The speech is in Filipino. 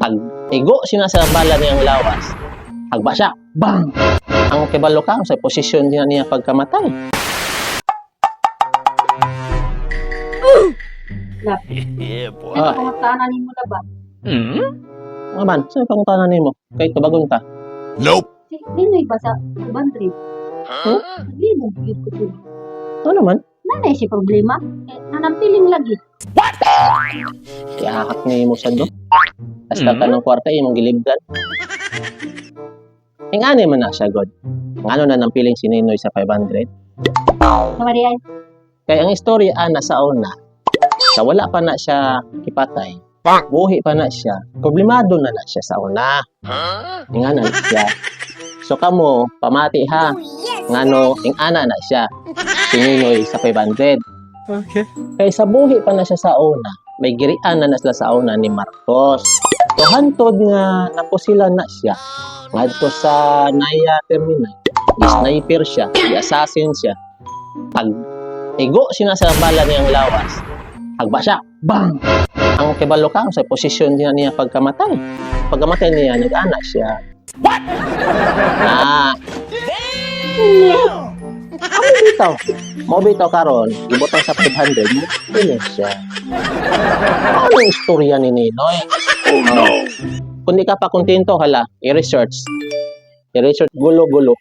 Pag igo siya sa bala niyang lawas, hagba siya, bang! Ang kibalo ka sa posisyon niya pagkamatay. Lap, Yeah, boy. ano pangutanan mo na ba? Mga man, saan pangutanan nimo? Kay tubagon ta. Nope. Si Linoy ba sa bantry? Huh? Linoy, yun ko to. Ano naman? Nanay si problema. Nanampiling lagi. Ihahak ni mo sa do. Hasta ka ng kwarta, imong gilibdan. Ing ani man na siya, God. Ano na nang piling si Ninoy sa 500? Namari ay, Kaya ang istorya ana sa una, sa wala pa na siya ipatay, buhi pa na siya, problemado na siya sa una. Ing ana na siya. So kamo, pamati ha. Ngano, ing ana na siya. Si Ninoy sa 500. Okay. Kaya sa buhi pa na siya sa una, may girian na sila sa una ni Marcos. So hantod nga napusilan na siya. Ngadto sa Naya Terminal, sniper siya, i-assassin siya. Pag igo siya sa bala niyang lawas, hagba siya, bang! Ang kibalo ka sa posisyon niya pagkamatay. Pagkamatay niya, nag-ana siya. What? Ano bitaw? Mo bitaw karon, ibutang sa 500, mo siya. Ano yung istorya ni Ninoy? Oh no! Kung di ka pa kontento, hala, i-research. I-research gulo-gulo.